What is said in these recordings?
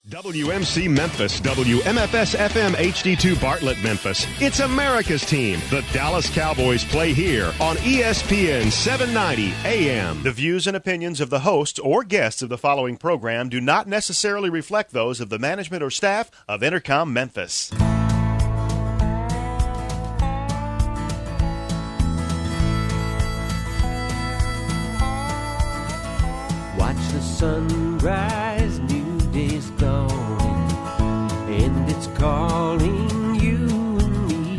WMC Memphis, WMFS FM HD2 Bartlett Memphis. It's America's team. The Dallas Cowboys play here on ESPN 790 AM. The views and opinions of the hosts or guests of the following program do not necessarily reflect those of the management or staff of Intercom Memphis. Watch the sunrise, new day's dawning, and it's calling you and me.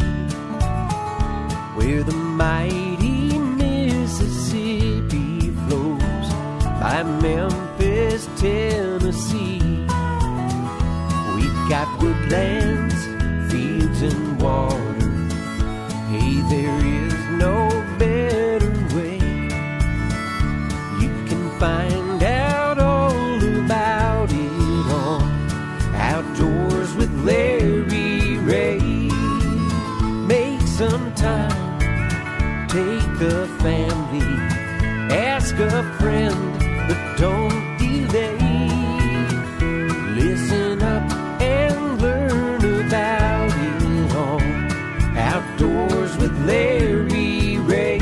Where the mighty Mississippi flows by Memphis, Tennessee. We've got woodlands, fields, and water. Hey, there is no better way. You can find out all about it on Outdoors with Larry Rea. Make some time, take a family, ask a friend, but don't delay. Listen up and learn about it on Outdoors with Larry Rea.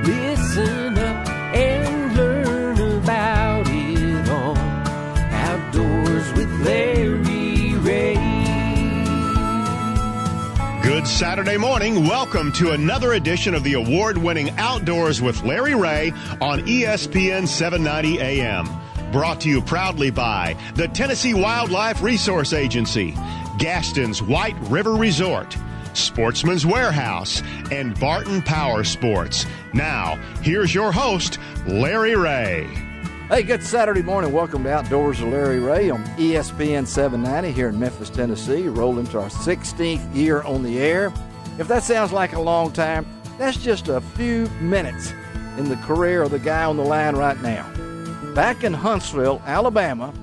Listen up and learn about it on Outdoors with Larry Rea. Good Saturday morning. Welcome to another edition of the award-winning Outdoors with Larry Rea on ESPN 790 AM. Brought to you proudly by the Tennessee Wildlife Resource Agency, Gaston's White River Resort, Sportsman's Warehouse, and Barton Power Sports. Now, here's your host, Larry Rea. Hey, good Saturday morning. Welcome to Outdoors with Larry Rea on ESPN 790 here in Memphis, Tennessee. Rolling to our 16th year on the air. If that sounds like a long time, that's just a few minutes in the career of the guy on the line right now. Back in Huntsville, Alabama,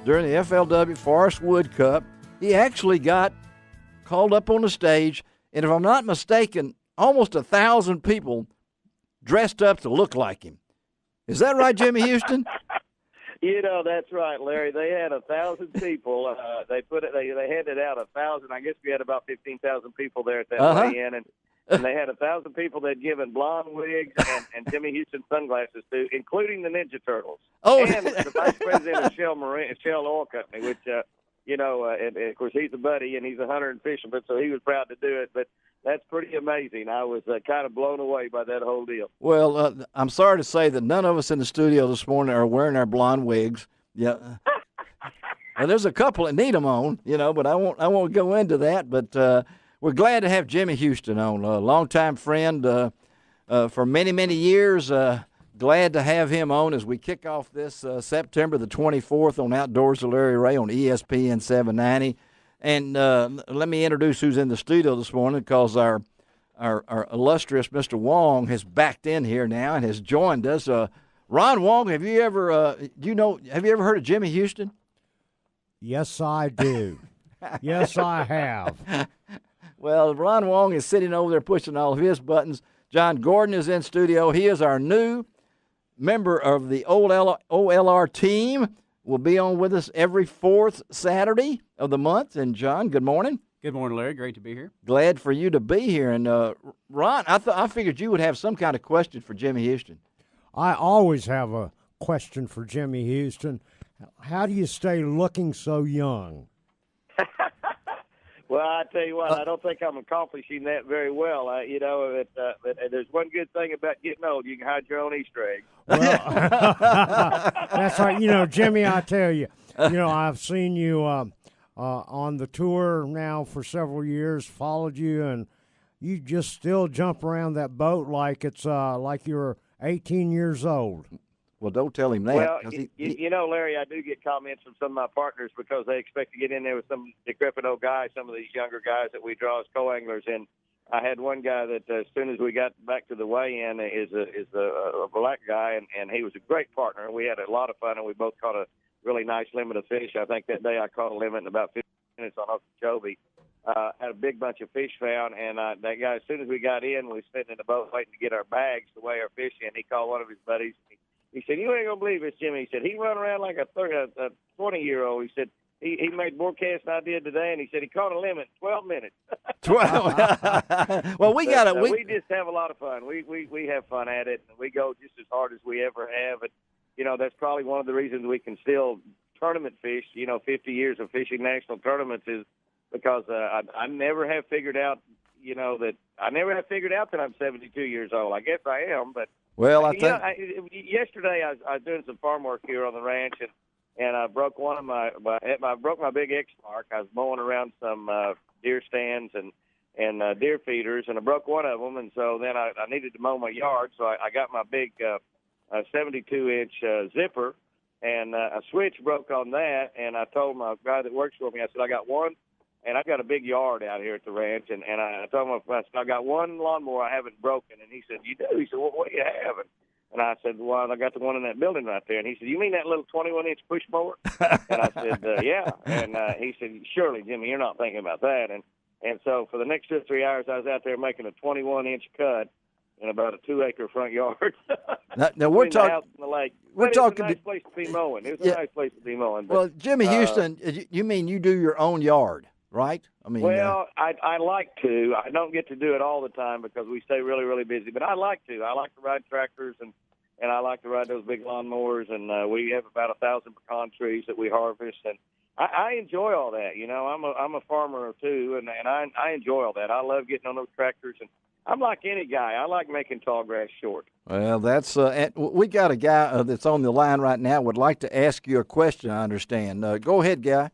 during the FLW Forest Wood Cup, he actually got called up on the stage, and if I'm not mistaken, almost 1,000 people dressed up to look like him. Is that right, Jimmy Houston? You know, that's right, Larry. They had 1,000 people. They handed out 1,000. I guess we had about 15,000 people there at that weigh-in, and they had 1,000 people that given blonde wigs and Jimmy Houston sunglasses to, including the Ninja Turtles. Oh, and the vice president of Shell Oil Company, which and of course he's a buddy and he's a hunter and fisherman, so he was proud to do it. But that's pretty amazing. I was kind of blown away by that whole deal. Well, I'm sorry to say that none of us in the studio this morning are wearing our blonde wigs. Yeah. Well, there's a couple that need them on, but I won't go into that. But we're glad to have Jimmy Houston on, a longtime friend for many, many years. Glad to have him on as we kick off this September the 24th on Outdoors with Larry Rea on ESPN 790. And let me introduce who's in the studio this morning, because our illustrious Mr. Wong has backed in here now and has joined us. Ron Wong, have you ever heard of Jimmy Houston? Yes, I do. Yes, I have. Well, Ron Wong is sitting over there pushing all of his buttons. John Gordon is in studio. He is our new member of the OLR team. Will be on with us every fourth Saturday of the month. And, John, good morning. Good morning, Larry. Great to be here. Glad for you to be here. And, Ron, I figured you would have some kind of question for Jimmy Houston. I always have a question for Jimmy Houston. How do you stay looking so young? Well, I tell you what, I don't think I'm accomplishing that very well. There's one good thing about getting old: you can hide your own Easter egg. Well, that's right. Jimmy, I tell you, I've seen you on the tour now for several years, followed you, and you just still jump around that boat like it's like you're 18 years old. Well, don't tell him that. Well, Larry, I do get comments from some of my partners because they expect to get in there with some decrepit old guys, some of these younger guys that we draw as co-anglers. And I had one guy that as soon as we got back to the weigh-in is a black guy, and he was a great partner. We had a lot of fun, and we both caught a really nice limit of fish. I think that day I caught a limit in about 15 minutes on Okeechobee. Had a big bunch of fish found, and that guy, as soon as we got in, we was sitting in the boat waiting to get our bags to weigh our fish in. He called one of his buddies. He said, you ain't going to believe this, Jimmy. He said, he run around like a 20-year-old. He said, he made more casts than I did today, and he said he caught a limit in 12 minutes. 12. Well, we got it. We just have a lot of fun. We have fun at it, and we go just as hard as we ever have. And, you know, that's probably one of the reasons we can still tournament fish. You know, 50 years of fishing national tournaments is because I never have figured out, you know, that I'm 72 years old. I guess I am, but well, I think yesterday I was doing some farm work here on the ranch, and I broke one of I broke my big X mark. I was mowing around some deer stands and deer feeders, and I broke one of them, and so then I needed to mow my yard, so I got my big 72-inch zipper, and a switch broke on that, and I told my guy that works for me, I said, I got one, and I've got a big yard out here at the ranch, and I told him, I said, I got one lawnmower I haven't broken, and he said, you do? He said, well, what do you have? And I said, well, I got the one in that building right there. And he said, you mean that little 21-inch push mower? And I said, yeah. And he said, surely, Jimmy, you're not thinking about that. And so for the next 2 or 3 hours, I was out there making a 21-inch cut in about a 2-acre front yard. Now we're talking the lake. We're talking. It was a nice place to be mowing. It was a nice place to be mowing. But, well, Jimmy Houston, you mean you do your own yard, right? I mean, well, I like to. I don't get to do it all the time because we stay really, really busy. But I like to. I like to ride tractors and I like to ride those big lawnmowers. And we have about 1,000 pecan trees that we harvest. And I enjoy all that. You know, I'm a farmer too, and I enjoy all that. I love getting on those tractors, and I'm like any guy. I like making tall grass short. Well, that's we got a guy that's on the line right now would like to ask you a question. I understand. Go ahead, guy.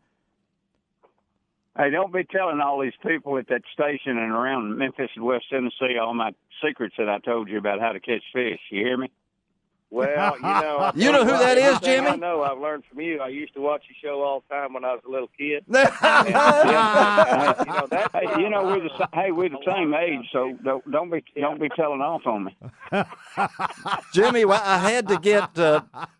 Hey, don't be telling all these people at that station and around Memphis and West Tennessee all my secrets that I told you about how to catch fish. You hear me? Well, you know who that is, Jimmy? I know. I've learned from you. I used to watch your show all the time when I was a little kid. We're the same age, so don't be telling off on me. Jimmy, well, I had to get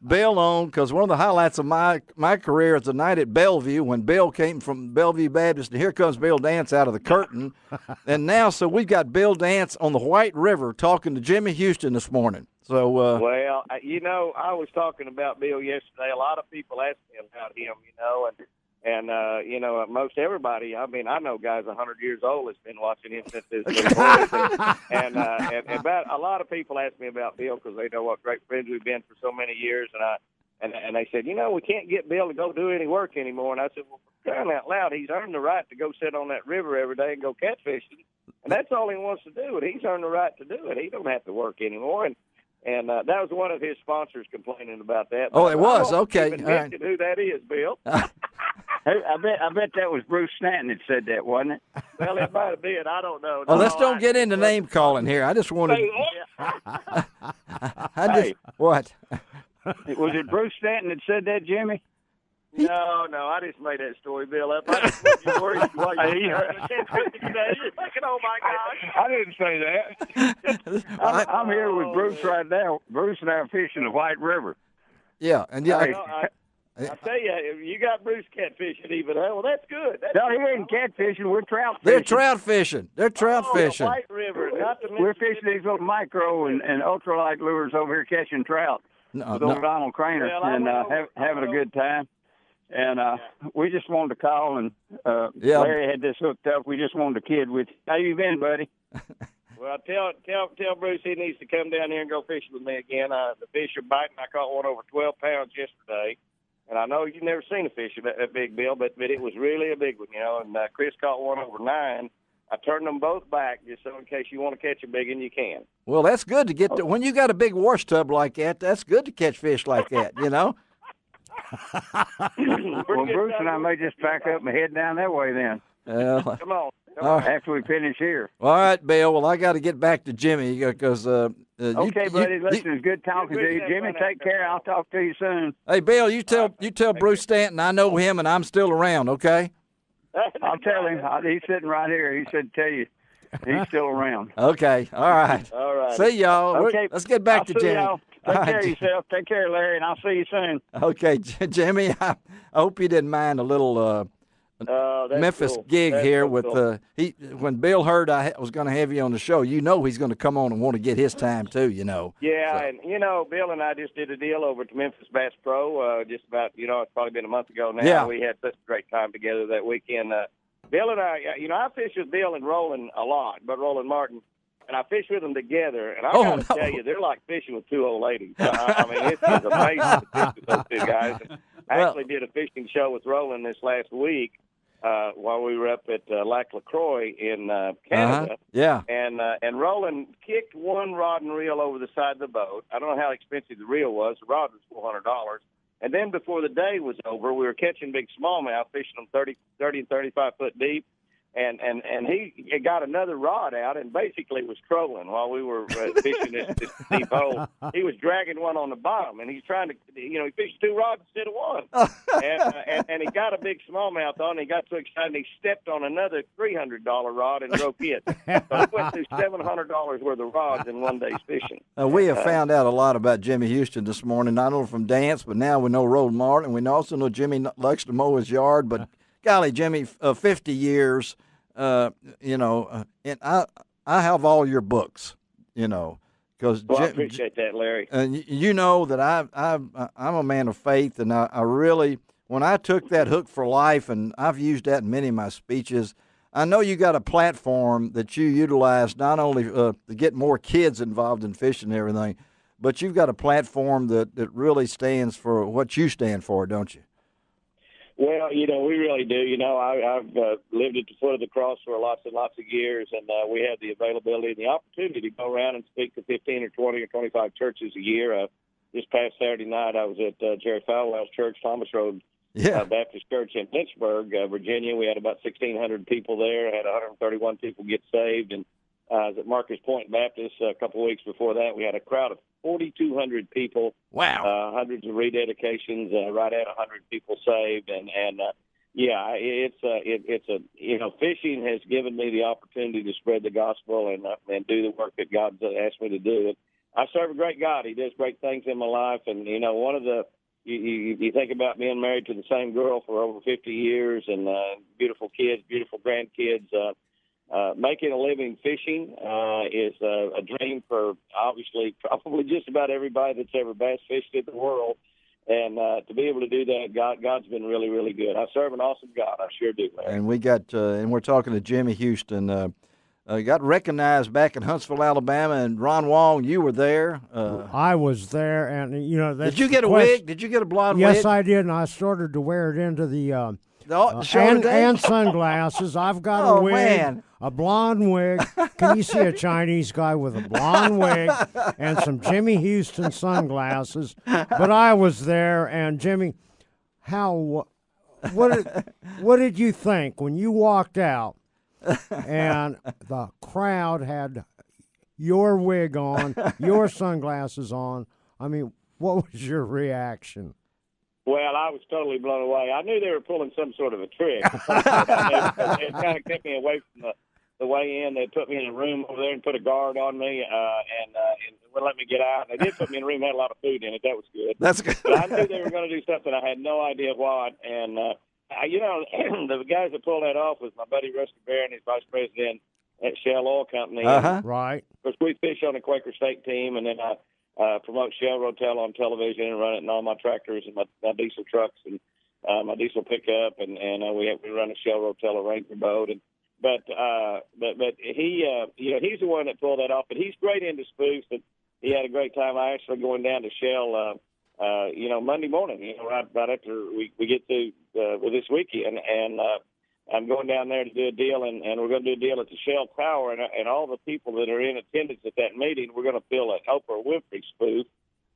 Bill on because one of the highlights of my career is the night at Bellevue when Bill came from Bellevue Baptist, and here comes Bill Dance out of the curtain. And now, so we've got Bill Dance on the White River talking to Jimmy Houston this morning. So, well, I was talking about Bill yesterday. A lot of people ask me about him, and most everybody. I mean, I know guys 100 years old that's been watching him since his little boys, and about a lot of people ask me about Bill because they know what great friends we've been for so many years, and they said, we can't get Bill to go do any work anymore. And I said, well, for crying out loud, he's earned the right to go sit on that river every day and go catch fishing, and that's all he wants to do. And he's earned the right to do it. He don't have to work anymore. And that was one of his sponsors complaining about that. Oh, it was? Okay. Even mentioned who that is, Bill. I bet that was Bruce Stanton that said that, wasn't it? Well, it might have been. I don't know. Oh, let's don't get into name calling here. I just wanted. What? Was it Bruce Stanton that said that, Jimmy? No, I just made that story, Bill, up. I just want you worried while you're thinking, oh, my gosh. I didn't say that. I'm here with Bruce right now. Bruce and I are fishing the White River. Yeah, and I tell you, you got Bruce catfishing even. Well, that's good. No, he ain't catfishing. We're trout fishing. They're trout fishing. The White River. We're fishing these little micro and ultralight lures over here catching trout with old Donald Craner and having a good time. And we just wanted to call, and Larry had this hooked up. We just wanted to kid with you. How you been, buddy? Well, tell Bruce he needs to come down here and go fishing with me again. The fish are biting. I caught one over 12 pounds yesterday. And I know you've never seen a fish that big, Bill, but it was really a big one, And Chris caught one over 9. I turned them both back just so in case you want to catch a big one, you can. Well, that's good to get when you got a big wash tub like that, that's good to catch fish like that, Well, Bruce and I may just pack up and head down that way then. Come on. After we finish here. All right, Bill. Well, I got to get back to Jimmy because okay, buddy. Listen, it's good talking to you. Jimmy, take care. I'll talk to you soon. Hey, Bill, you tell Bruce Stanton I know him and I'm still around, okay? I'll tell him. He's sitting right here. He said tell you he's still around. Okay. All right. All right. See y'all. Okay. Let's get back to Jimmy. Y'all. Take care of yourself. Take care, Larry, and I'll see you soon. Okay, Jimmy, I hope you didn't mind a little That's Memphis cool. gig That's here so with cool. when Bill heard I was going to have you on the show, he's going to come on and want to get his time too, Yeah, So. and Bill and I just did a deal over at Memphis Bass Pro. Just about, it's probably been a month ago now. Yeah. We had such a great time together that weekend. Bill and I, I fish with Bill and Roland a lot, but Roland Martin, and I fish with them together. And I got to tell you, they're like fishing with two old ladies. I mean, it's just amazing to fish with those two guys. I actually did a fishing show with Roland this last week. While we were up at Lac LaCroix in Canada. Yeah. And Roland kicked one rod and reel over the side of the boat. I don't know how expensive the reel was. The rod was $400. And then before the day was over, we were catching big smallmouth, fishing them 30 and 35 foot deep. And he got another rod out and basically was trolling while we were fishing this deep hole. He was dragging one on the bottom, and he's trying to, he fished two rods instead of one. And he got a big smallmouth on. He got so excited, and he stepped on another $300 rod and broke it. So he went through $700 worth of rods in one day's fishing. We have found out a lot about Jimmy Houston this morning, not only from Dance, but now we know Roland Martin. We also know Jimmy likes to mow his yard, but golly, Jimmy, 50 years, and I have all your books, because I appreciate that, Larry. And you know that I'm a man of faith, and I really, when I took that hook for life, and I've used that in many of my speeches, I know you got a platform that you utilize not only to get more kids involved in fishing and everything, but you've got a platform that really stands for what you stand for, don't you? Well, we really do. I've lived at the foot of the cross for lots and lots of years, and we have the availability and the opportunity to go around and speak to 15 or 20 or 25 churches a year. This past Saturday night, I was at Jerry Falwell's church, Thomas Road Baptist Church in Lynchburg, Virginia. We had about 1,600 people there, had 131 people get saved, and I was at Marcus Point Baptist a couple of weeks before that. We had a crowd of 4,200 people. Wow. Hundreds of rededications, right at 100 people saved. Fishing has given me the opportunity to spread the gospel and do the work that God's asked me to do. And I serve a great God. He does great things in my life. And, one of the, you think about being married to the same girl for over 50 years and beautiful kids, beautiful grandkids. Making a living fishing is a dream for obviously probably just about everybody that's ever bass fished in the world. And to be able to do that, God's been really, really good. I serve an awesome God. I sure do, Larry. And we got, and we're talking to Jimmy Houston. Got recognized back in Huntsville, Alabama, and Ron Wong, you were there. I was there, and that's did you get a wig? Did you get a blonde wig? Yes, I did, and I started to wear it into the and sunglasses. I've got a wig, man. A blonde wig. Can you see a Chinese guy with a blonde wig and some Jimmy Houston sunglasses? But I was there, and Jimmy, what did you think when you walked out and the crowd had your wig on, your sunglasses on? I mean, what was your reaction? Well, I was totally blown away. I knew they were pulling some sort of a trick. They kind of kept me away from the way in. They put me in a room over there and put a guard on me and wouldn't let me get out. They did put me in a room that had a lot of food in it. That was good. That's good. But I knew they were going to do something. I had no idea what. And, the guys that pulled that off was my buddy Rusty Barron, his vice president at Shell Oil Company. Uh-huh. Right. Of course, we fish on the Quaker State team, and then I promote Shell Rotel on television and run it in all my tractors and my diesel trucks and my diesel pickup, and we run a Shell Rotel, a Ranger boat. But he he's the one that pulled that off. But he's great into spoofs, and he had a great time. I actually going down to Shell, Monday morning, right after we get to with this weekend, and I'm going down there to do a deal, and we're going to do a deal at the Shell Tower, and all the people that are in attendance at that meeting, we're going to fill an Oprah Winfrey spoof,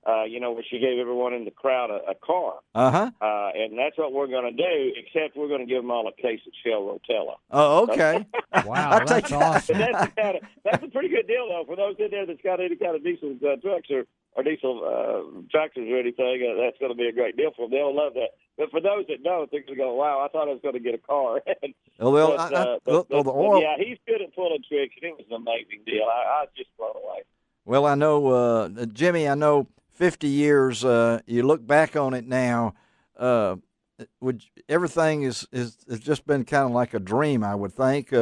where she gave everyone in the crowd a car. Uh-huh. And that's what we're going to do, except we're going to give them all a case of Shell Rotella. Oh, okay. Wow, that's awesome. That's a pretty good deal, though, for those in there that's got any kind of diesel trucks or diesel tractors or anything. That's going to be a great deal for them. They'll love that. But for those that don't, they're going to go, wow, I thought I was going to get a car. The oil. Yeah, he's good at pulling tricks, and it was an amazing deal. I was just blown away. Well, I know, Jimmy, 50 years, you look back on it now, everything is just been kind of like a dream, I would think.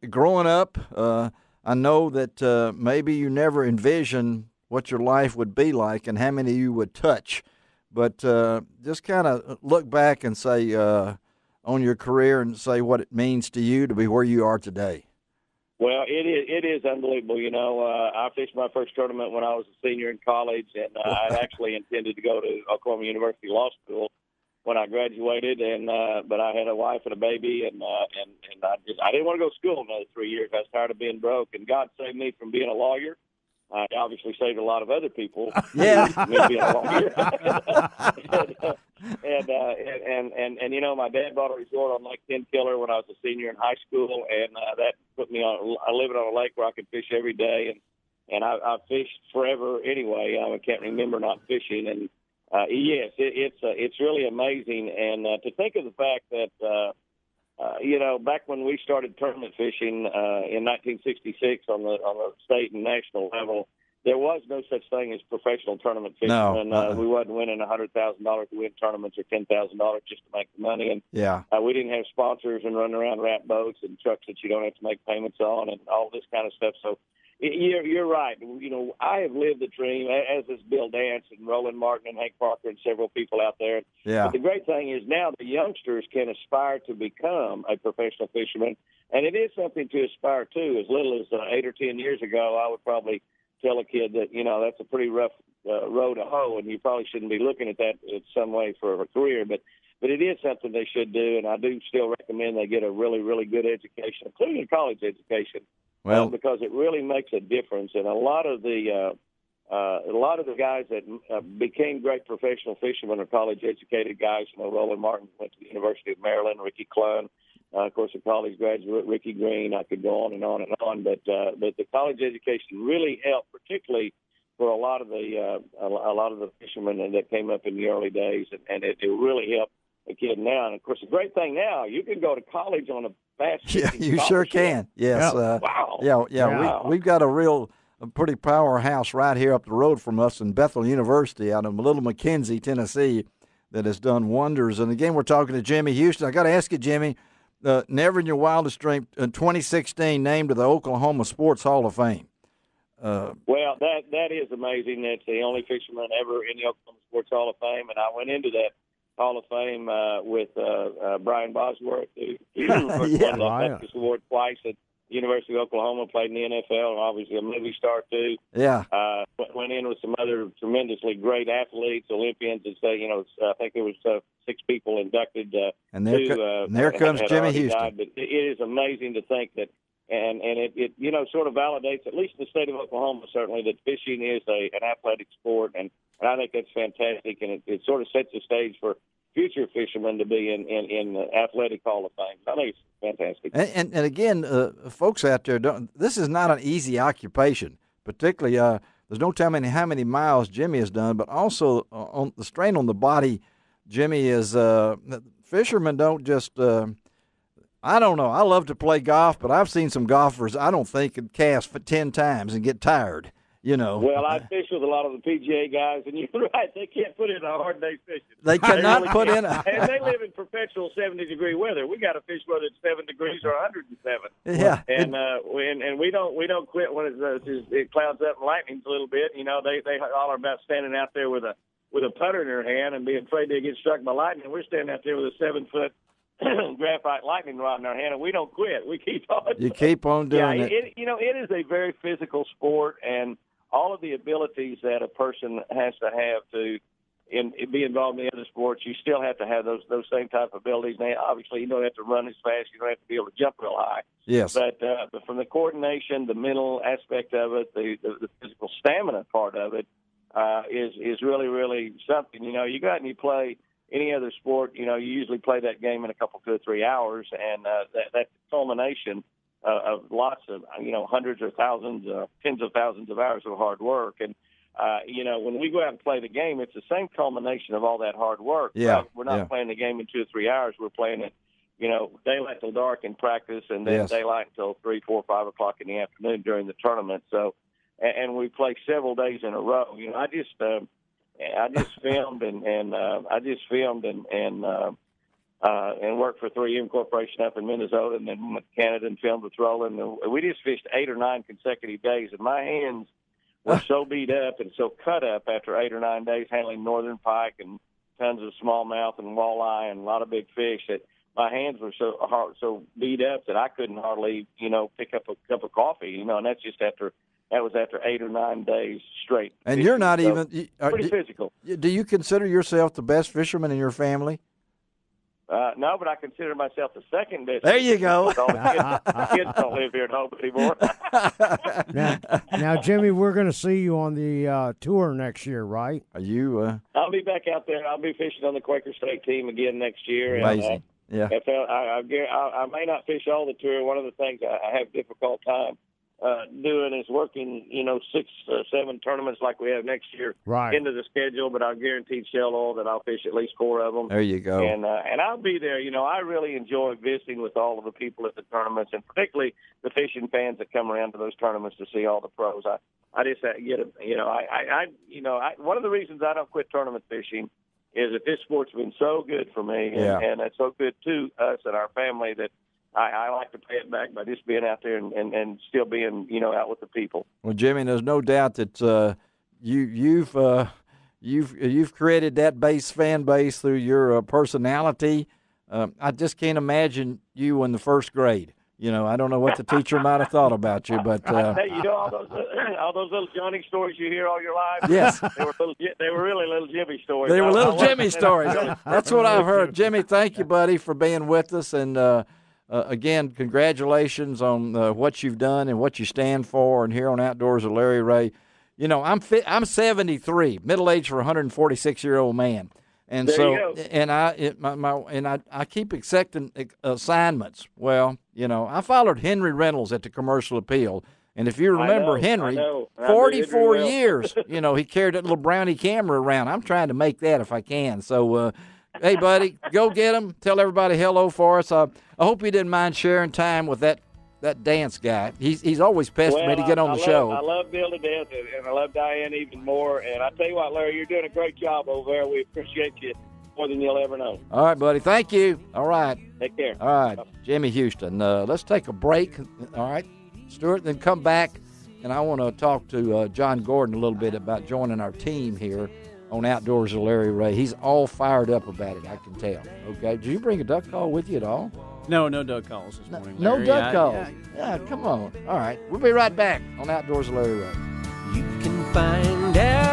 Growing up, I know that maybe you never envisioned what your life would be like and how many you would touch, but just kind of look back and say on your career and say what it means to you to be where you are today. Well, it is unbelievable. You know, I fished my first tournament when I was a senior in college, and I actually intended to go to Oklahoma University Law School when I graduated, and but I had a wife and a baby, and I didn't want to go to school another 3 years. I was tired of being broke, and God saved me from being a lawyer. I obviously saved a lot of other people. Yeah. Me being a lawyer. and you know, my dad bought a resort on Lake Tenkiller when I was a senior in high school, and that put me on. I lived on a lake where I could fish every day, and I fished forever anyway. I can't remember not fishing, and yes, it's really amazing, and to think of the fact that. You know, back when we started tournament fishing in 1966 on the state and national level, there was no such thing as professional tournament fishing. No, and we wasn't winning $100,000 to win tournaments or $10,000 just to make the money. And yeah, we didn't have sponsors and running around wrap boats and trucks that you don't have to make payments on and all this kind of stuff. So you're right. You know, I have lived the dream, as has Bill Dance and Roland Martin and Hank Parker and several people out there. Yeah. But the great thing is now the youngsters can aspire to become a professional fisherman, and it is something to aspire to. As little as 8 or 10 years ago, I would probably tell a kid that, you know, that's a pretty rough road to hoe, and you probably shouldn't be looking at that in some way for a career. But it is something they should do, and I do still recommend they get a really, really good education, including a college education. Well, Because it really makes a difference, and a lot of the guys that became great professional fishermen are college-educated guys. You know, Roland Martin went to the University of Maryland. Ricky Clun, of course, a college graduate. Ricky Green. I could go on and on and on. But the college education really helped, particularly for a lot of the fishermen that came up in the early days, and it really helped a kid now. And of course, the great thing now, you can go to college on a bass fishing you sure can. Yes. Yep. Wow. Yeah. Wow. We've got a pretty powerhouse right here up the road from us in Bethel University out of Little McKenzie, Tennessee, that has done wonders. And again, we're talking to Jimmy Houston. I got to ask you, Jimmy, never in your wildest dream, 2016 named to the Oklahoma Sports Hall of Fame. Well, that is amazing. That's the only fisherman ever in the Oklahoma Sports Hall of Fame, and I went into that Hall of Fame with Brian Bosworth, who won the Texas Award twice at the University of Oklahoma, played in the NFL, and obviously a movie star too. Yeah. Went in with some other tremendously great athletes, Olympians, and say, you know, I think there was 6 people inducted. And there comes Jimmy Houston. Died, but it is amazing to think that, and it you know, sort of validates, at least in the state of Oklahoma, certainly, that fishing is an athletic sport, and I think that's fantastic, and it sort of sets the stage for future fishermen to be in the Athletic Hall of Fame. I think it's fantastic. And again, folks out there, this is not an easy occupation, particularly there's no telling how many miles Jimmy has done, but also on the strain on the body, Jimmy is fishermen don't just I don't know. I love to play golf, but I've seen some golfers I don't think could cast for 10 times and get tired. You know. Well, I fish with a lot of the PGA guys, and you're right. They can't put in a hard day fishing. They cannot really put can't. in And they live in perpetual 70-degree weather. We got to fish whether it's 7 degrees or 107. Yeah. And we don't quit when it clouds up and lightnings a little bit. You know, they holler about standing out there with a putter in their hand and being afraid they get struck by lightning. We're standing out there with a 7-foot graphite lightning rod in our hand, and we don't quit. We keep on. You keep on doing it. It is a very physical sport, and all of the abilities that a person has to have to be involved in the other sports, you still have to have those same type of abilities. Now, obviously, you don't have to run as fast. You don't have to be able to jump real high. Yes. But from the coordination, the mental aspect of it, the physical stamina part of it is really, really something. You know, you go out and you play any other sport, you know, you usually play that game in a couple, 2 or 3 hours, and that culmination of lots of, you know, hundreds or thousands, tens of thousands of hours of hard work. And, you know, when we go out and play the game, it's the same culmination of all that hard work. Yeah. Right? We're not playing the game in 2 or 3 hours. We're playing it, you know, daylight till dark in practice, and then daylight until 3, 4, 5 o'clock in the afternoon during the tournament. So, and we play several days in a row. You know, I just, I just filmed and worked for 3M Corporation up in Minnesota, and then went to Canada and filmed with Roland. And we just fished 8 or 9 consecutive days, and my hands were so beat up and so cut up after 8 or 9 days handling northern pike and tons of smallmouth and walleye and a lot of big fish that my hands were so beat up that I couldn't hardly, pick up a cup of coffee, and that's just that was after 8 or 9 days straight. And fishing. you're not So, even pretty physical. Do you consider yourself the best fisherman in your family? No, but I consider myself the second best. There you go. The kids don't live here at home anymore. Now, Jimmy, we're going to see you on the tour next year, right? Are you? I'll be back out there. I'll be fishing on the Quaker State team again next year. Amazing. Yeah. I may not fish all the tour. One of the things I have difficult time doing is working, 6, 7 tournaments like we have next year into the schedule. But I'll guarantee Shell Oil that I'll fish at least 4 of them. There you go. And I'll be there. I really enjoy visiting with all of the people at the tournaments, and particularly the fishing fans that come around to those tournaments to see all the pros. I just get one of the reasons I don't quit tournament fishing is that this sport's been so good for me, and it's so good to us and our family that I like to pay it back by just being out there and still being, out with the people. Well, Jimmy, there's no doubt that you've created that fan base through your personality. I just can't imagine you in the first grade. I don't know what the teacher might have thought about you, but I tell you, all those little Johnny stories you hear all your life. Yes, they were really little Jimmy stories. They were little Jimmy stories. That's what I've heard. Jimmy, thank you, buddy, for being with us, and again, congratulations on what you've done and what you stand for. And here on Outdoors with Larry Rea, I'm 73, middle age for a 146-year-old man. And there I keep accepting assignments. Well, I followed Henry Reynolds at the Commercial Appeal, and if you remember Henry, 44 years, he carried that little brownie camera around. I'm trying to make that if I can. So, hey, buddy, go get him. Tell everybody hello for us. I hope you didn't mind sharing time with that dance guy. He's always pestering me to get on the show. I love Bill to death, and I love Diane even more. And I tell you what, Larry, you're doing a great job over there. We appreciate you more than you'll ever know. All right, buddy. Thank you. All right. Take care. All right. Jimmy Houston. Let's take a break. All right, Stuart, then come back. And I want to talk to John Gordon a little bit about joining our team here on Outdoors with Larry Rea. He's all fired up about it, I can tell. Okay. Did you bring a duck call with you at all? No duck calls this morning, No Larry. duck calls. Yeah, come on. All right. We'll be right back on Outdoors with Larry Rea. You can find out